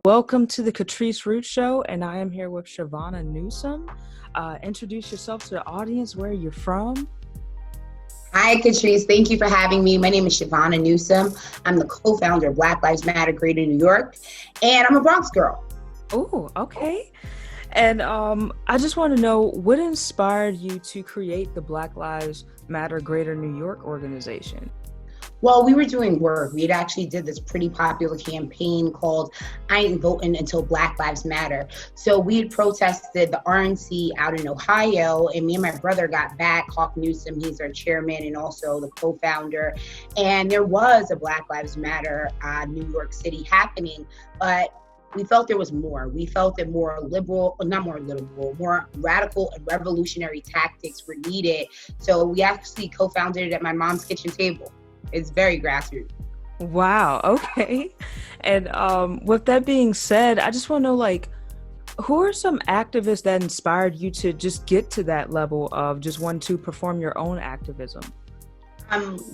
Welcome to the Catrice Root Show, and I am here with Chivona Newsome. Introduce yourself to the audience, where you're from. Hi, Catrice. Thank you for having me. My name is Chivona Newsome. I'm the co-founder of Black Lives Matter Greater New York, and I'm a Bronx girl. Oh, okay. And I just want to know, what inspired you to create the Black Lives Matter Greater New York organization? Well, we were doing work. We had actually did this pretty popular campaign called I Ain't Voting Until Black Lives Matter. So we had protested the RNC out in Ohio, and me and my brother got back. Hawk Newsome, he's our chairman and also the co-founder. And there was a Black Lives Matter New York City happening, but we felt there was more. We felt that more radical and revolutionary tactics were needed. So we actually co-founded it at my mom's kitchen table. It's very grassroots. Wow, okay. And with that being said, I just want to know, who are some activists that inspired you to just get to that level of just want to perform your own activism?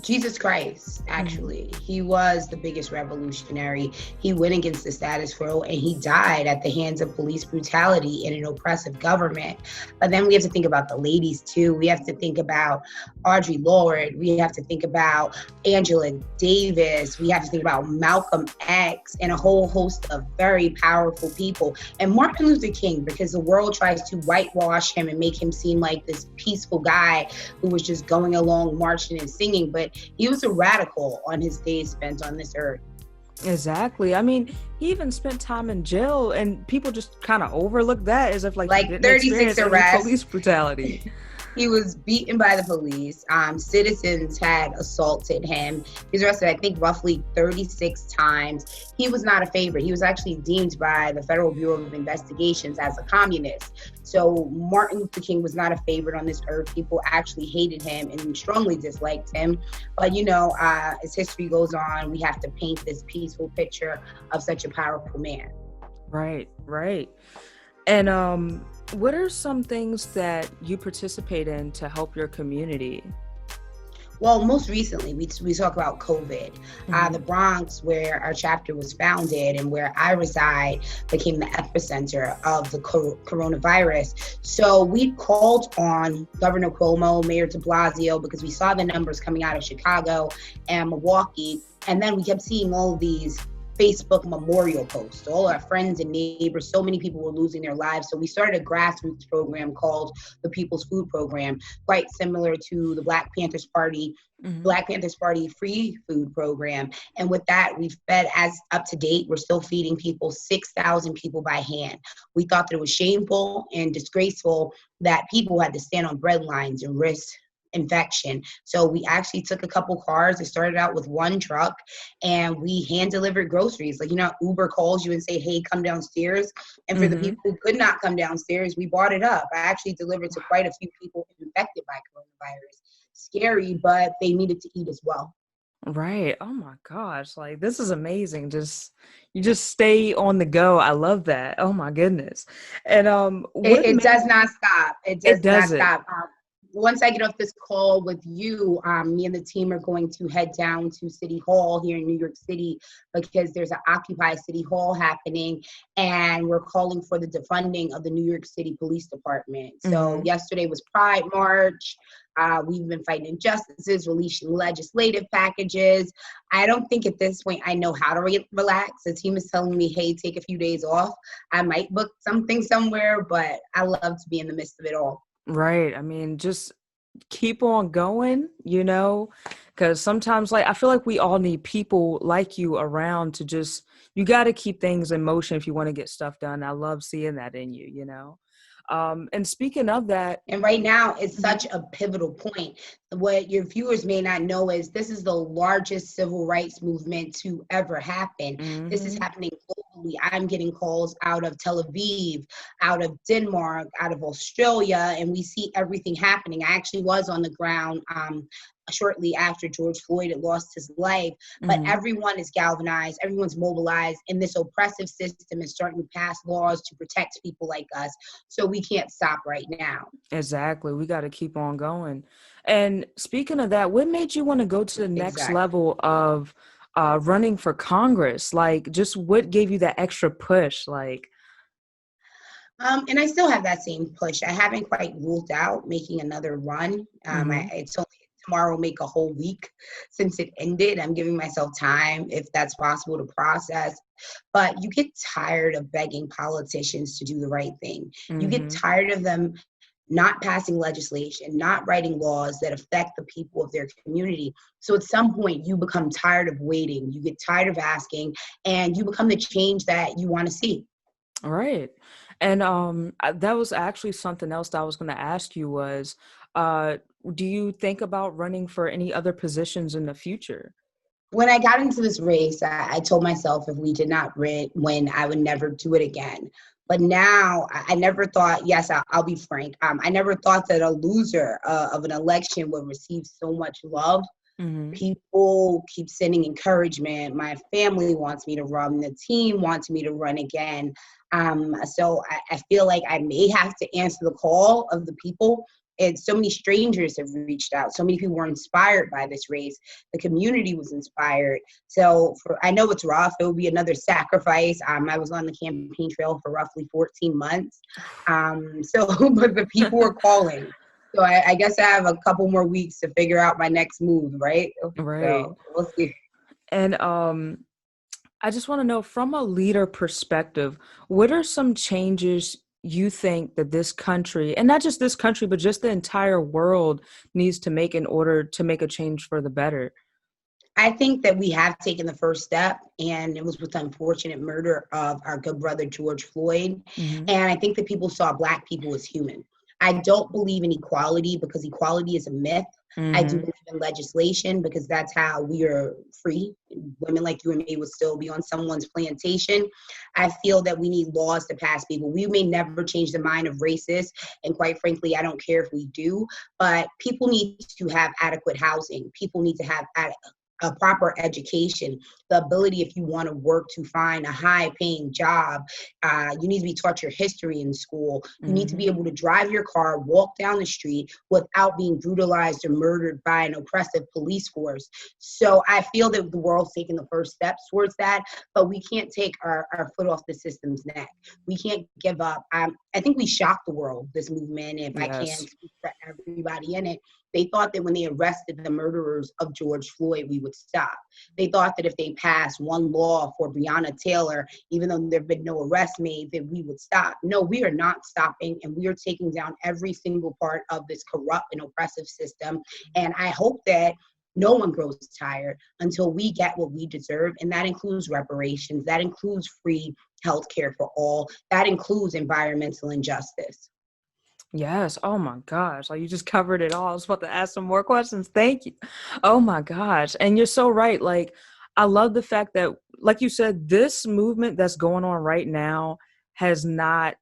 Jesus Christ, actually. He was the biggest revolutionary. He went against the status quo and he died at the hands of police brutality in an oppressive government. But then we have to think about the ladies too. We have to think about Audre Lorde. We have to think about Angela Davis. We have to think about Malcolm X and a whole host of very powerful people. And Martin Luther King, because the world tries to whitewash him and make him seem like this peaceful guy who was just going along marching and singing, but he was a radical on his days spent on this earth. Exactly. I mean, he even spent time in jail, and people just kind of overlook that as if he didn't 36 arrests, police brutality. He was beaten by the police. Citizens had assaulted him. He was arrested, I think, roughly 36 times. He was not a favorite. He was actually deemed by the Federal Bureau of Investigations as a communist. So Martin Luther King was not a favorite on this earth. People actually hated him and strongly disliked him. But, as history goes on, we have to paint this peaceful picture of such a powerful man. Right. And what are some things that you participate in to help your community? Well, most recently, we talk about COVID. The Bronx, where our chapter was founded and where I reside, became the epicenter of the coronavirus. So we called on Governor Cuomo, Mayor de Blasio, because we saw the numbers coming out of Chicago and Milwaukee. And then we kept seeing all of these Facebook memorial posts, all our friends and neighbors, so many people were losing their lives. So we started a grassroots program called the People's Food Program, quite similar to the Black Panthers Party free food program. And with that, we've fed, as up to date, we're still feeding people 6,000 people by hand. We thought that it was shameful and disgraceful that people had to stand on bread lines and risk infection. So we actually took a couple cars. It started out with one truck and we hand delivered groceries. Uber calls you and say, hey, come downstairs. And for the people who could not come downstairs, we bought it up. I actually delivered to quite a few people infected by coronavirus. Scary, but they needed to eat as well. Right. Oh my gosh. This is amazing. You just stay on the go. I love that. Oh my goodness. And it does not stop. It does not stop. Once I get off this call with you, me and the team are going to head down to City Hall here in New York City because there's an Occupy City Hall happening and we're calling for the defunding of the New York City Police Department. So yesterday was Pride March. We've been fighting injustices, releasing legislative packages. I don't think at this point I know how to relax. The team is telling me, hey, take a few days off. I might book something somewhere, but I love to be in the midst of it all. Right. I mean, just keep on going, because sometimes I feel like we all need people like you around to you got to keep things in motion if you want to get stuff done. I love seeing that in you, And speaking of that. And right now it's such a pivotal point. What your viewers may not know is this is the largest civil rights movement to ever happen. This is happening globally. I'm getting calls out of Tel Aviv, out of Denmark, out of Australia, and we see everything happening. I actually was on the ground shortly after George Floyd had lost his life, but everyone is galvanized, everyone's mobilized, and this oppressive system is starting to pass laws to protect people like us. So we can't stop right now. Exactly. We got to keep on going. And speaking of that, what made you want to go to the next level of running for Congress? Like, just what gave you that extra push? Like, And I still have that same push. I haven't quite ruled out making another run. mm-hmm, It's only tomorrow will make a whole week since it ended. I'm giving myself time, if that's possible, to process. But you get tired of begging politicians to do the right thing. You get mm-hmm. tired of them not passing legislation, not writing laws that affect the people of their community. So at some point, you become tired of waiting. You get tired of asking, and you become the change that you want to see. All right. And that was actually something else that I was going to ask you was, uh, do you think about running for any other positions in the future? When I got into this race, I told myself if we did not win, I would never do it again. But now I never thought, yes, I'll be frank, I never thought that a loser of an election would receive so much love. Mm-hmm. People keep sending encouragement. My family wants me to run. The team wants me to run again. So I feel like I may have to answer the call of the people. And so many strangers have reached out. So many people were inspired by this race. The community was inspired. So I know it's rough. It will be another sacrifice. I was on the campaign trail for roughly 14 months. But the people were calling. So I guess I have a couple more weeks to figure out my next move, right? Right. So we'll see. And I just want to know from a leader perspective, what are some changes you think that this country, and not just this country, but just the entire world needs to make in order to make a change for the better? I think that we have taken the first step, and it was with the unfortunate murder of our good brother, George Floyd. Mm-hmm. And I think that people saw Black people as human. I don't believe in equality because equality is a myth. I do Mm-hmm. believe in legislation because that's how we are free. Women like you and me would still be on someone's plantation. I feel that we need laws to pass people. We may never change the mind of racists, and quite frankly, I don't care if we do, but people need to have adequate housing. People need to have a proper education, the ability, if you want to work, to find a high paying job. You need to be taught your history in school. You need to be Mm-hmm. able to drive your car, walk down the street without being brutalized or murdered by an oppressive police force. So I feel that the world's taking the first steps towards that, but we can't take our foot off the system's neck. We can't give up. I think we shocked the world, this movement, if I can Yes. speak for everybody in it. They thought that when they arrested the murderers of George Floyd, we would stop. They thought that if they passed one law for Breonna Taylor, even though there have been no arrests made, that we would stop. No, we are not stopping, and we are taking down every single part of this corrupt and oppressive system. And I hope that no one grows tired until we get what we deserve. And that includes reparations, that includes free healthcare for all, that includes environmental injustice. Yes. Oh my gosh. Like you just covered it all. I was about to ask some more questions. Thank you. Oh my gosh. And you're so right. Like, I love the fact that, like you said, this movement that's going on right now has not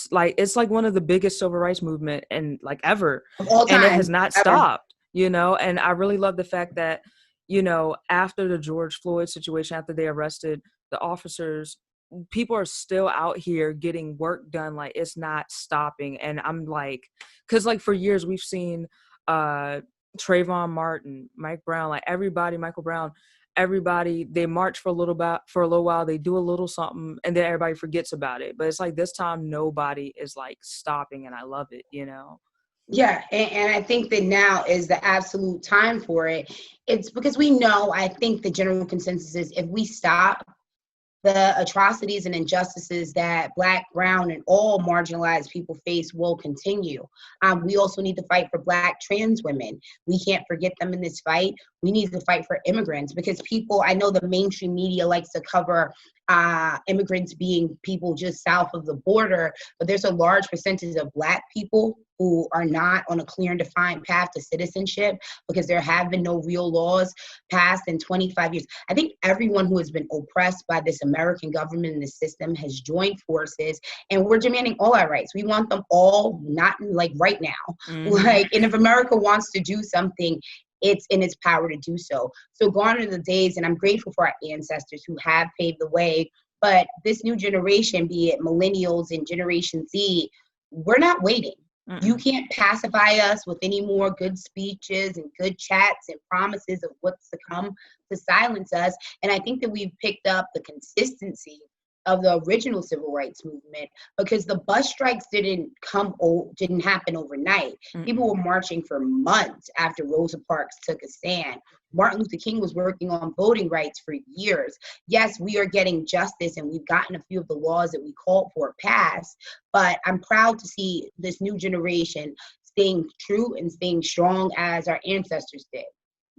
like it's like one of the biggest civil rights movement and like ever, Of all and it has time, not ever. stopped, and I really love the fact that, after the George Floyd situation, after they arrested the officers, people are still out here getting work done. Like it's not stopping. And I'm like, because like for years we've seen uh Trayvon Martin, Mike Brown, like everybody, Michael Brown, everybody, they march for a little while, they do a little something, and then everybody forgets about it. But it's like this time nobody is like stopping, and I love it. Yeah, and I think that now is the absolute time for it. It's because we know, I think the general consensus is if we stop, the atrocities and injustices that Black, brown, and all marginalized people face will continue. We also need to fight for Black trans women. We can't forget them in this fight. We need to fight for immigrants because people, I know the mainstream media likes to cover immigrants being people just south of the border, but there's a large percentage of Black people who are not on a clear and defined path to citizenship because there have been no real laws passed in 25 years. I think everyone who has been oppressed by this American government and the system has joined forces, and we're demanding all our rights. We want them all, not like right now. Hmm. Like, and if America wants to do something, it's in its power to do so. So gone are the days, and I'm grateful for our ancestors who have paved the way. But this new generation, be it millennials and Generation Z, we're not waiting. You Mm-mm. can't pacify us with any more good speeches and good chats and promises of what's to come to silence us. And I think that we've picked up the consistency of the original civil rights movement because the bus strikes didn't happen overnight. People Mm-mm. were marching for months after Rosa Parks took a stand. Martin Luther King was working on voting rights for years. Yes, we are getting justice and we've gotten a few of the laws that we called for passed, but I'm proud to see this new generation staying true and staying strong as our ancestors did.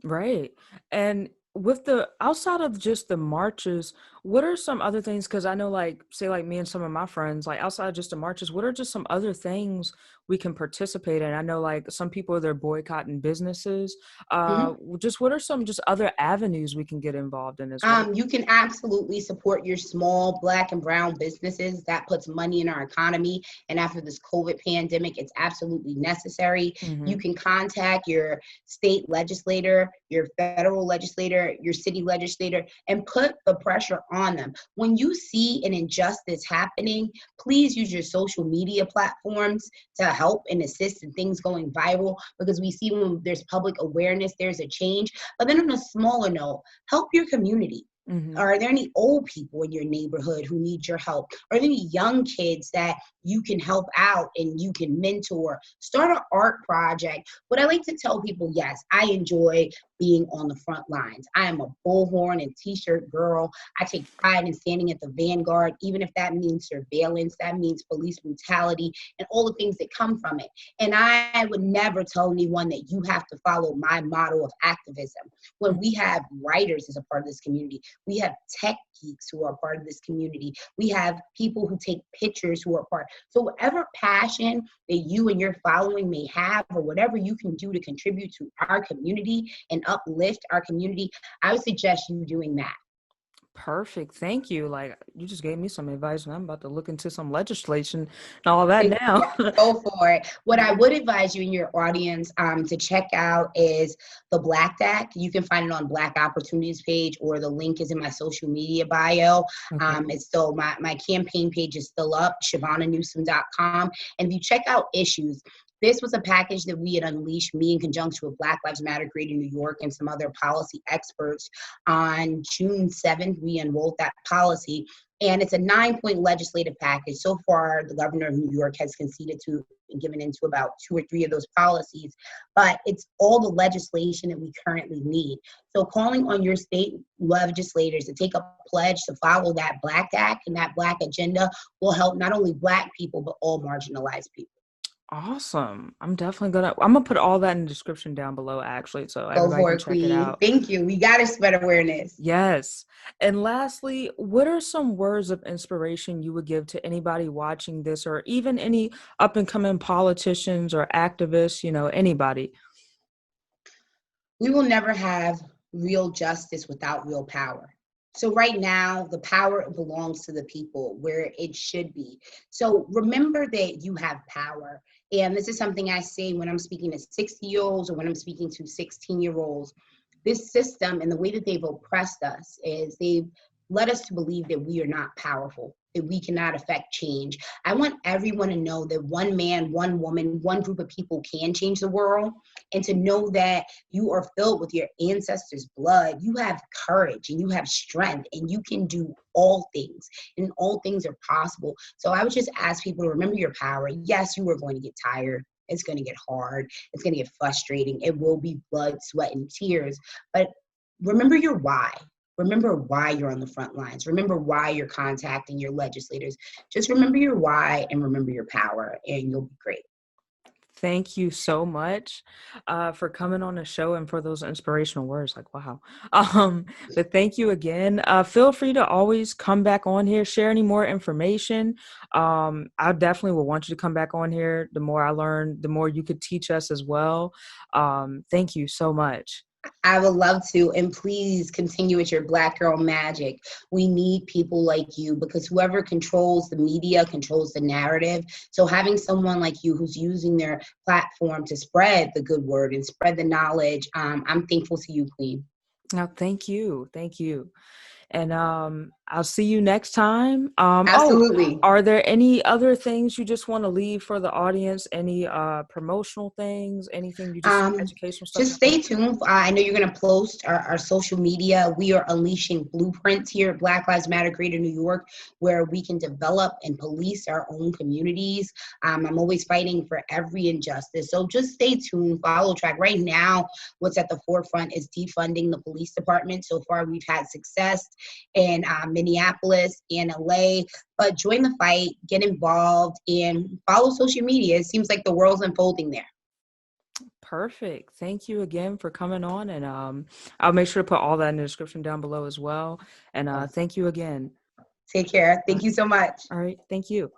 Right. And with the outside of just the marches, what are some other things? Because I know, like, say, like me and some of my friends, like outside of just the marches, what are just some other things we can participate in? I know, like, some people they're boycotting businesses. Mhm. Just what are some just other avenues we can get involved in as well? You can absolutely support your small Black and brown businesses. That puts money in our economy. And after this COVID pandemic, it's absolutely necessary. Mm-hmm. You can contact your state legislator, your federal legislator, your city legislator, and put the pressure on them. When you see an injustice happening, please use your social media platforms to help and assist in things going viral because we see when there's public awareness, there's a change. But then on a smaller note, help your community. Mm-hmm. Are there any old people in your neighborhood who need your help? Are there any young kids that you can help out and you can mentor? Start an art project. What I like to tell people, yes, I enjoy being on the front lines. I am a bullhorn and t-shirt girl. I take pride in standing at the vanguard, even if that means surveillance, that means police brutality, and all the things that come from it. And I would never tell anyone that you have to follow my model of activism. When we have writers as a part of this community, we have tech geeks who are part of this community, we have people who take pictures who are part. So whatever passion that you and your following may have, or whatever you can do to contribute to our community and uplift our community, I would suggest you doing that. Perfect. Thank you. Like, you just gave me some advice, and I'm about to look into some legislation and all that now. Yeah, go for it. What I would advise you and your audience to check out is the Black Act. You can find it on Black Opportunities page, or the link is in my social media bio. Okay. It's still my campaign page is still up, ChivonaNewsome.com. And if you check out issues, this was a package that we had unleashed, me in conjunction with Black Lives Matter Greater New York and some other policy experts. On June 7th, we enrolled that policy. And it's a 9-point legislative package. So far, the governor of New York has conceded to and given into about 2 or 3 of those policies, but it's all the legislation that we currently need. So calling on your state legislators to take a pledge to follow that Black Act and that Black agenda will help not only Black people, but all marginalized people. Awesome. I'm gonna put all that in the description down below actually, so Go everybody for can it, check it Queen. out. Thank you. We got to spread awareness. Yes. And lastly, what are some words of inspiration you would give to anybody watching this, or even any up and coming politicians or activists, anybody? We will never have real justice without real power. So right now, the power belongs to the people where it should be. So remember that you have power. And this is something I say when I'm speaking to 60-year-olds or when I'm speaking to 16-year-olds. This system and the way that they've oppressed us is they've led us to believe that we are not powerful, that we cannot affect change. I want everyone to know that one man, one woman, one group of people can change the world, and to know that you are filled with your ancestors' blood. You have courage and you have strength and you can do all things, and all things are possible. So I would just ask people to remember your power. Yes, you are going to get tired. It's going to get hard. It's going to get frustrating. It will be blood, sweat, and tears. But remember your why. Remember why you're on the front lines. Remember why you're contacting your legislators. Just remember your why and remember your power, and you'll be great. Thank you so much for coming on the show and for those inspirational words. Like, wow. But thank you again. Feel free to always come back on here, share any more information. I definitely will want you to come back on here. The more I learn, the more you could teach us as well. Thank you so much. I would love to. And please continue with your Black girl magic. We need people like you because whoever controls the media controls the narrative. So having someone like you who's using their platform to spread the good word and spread the knowledge, I'm thankful to you, Queen. Now, thank you. Thank you. And I'll see you next time. Oh, Absolutely. are there any other things you just want to leave for the audience? Any promotional things? Anything you just Um, educational stuff just you want stay to share? tuned. I know you're going to post our social media. We are unleashing blueprints here at Black Lives Matter Greater New York, where we can develop and police our own communities. I'm always fighting for every injustice. So just stay tuned, follow track. Right now, what's at the forefront is defunding the police department. So far, we've had success in Minneapolis and LA. But join the fight, get involved, and follow social media. It seems like the world's unfolding there. Perfect. Thank you again for coming on, and I'll make sure to put all that in the description down below as well. And Awesome. thank you again. Take care. All Thank right. you so much. All right. Thank you.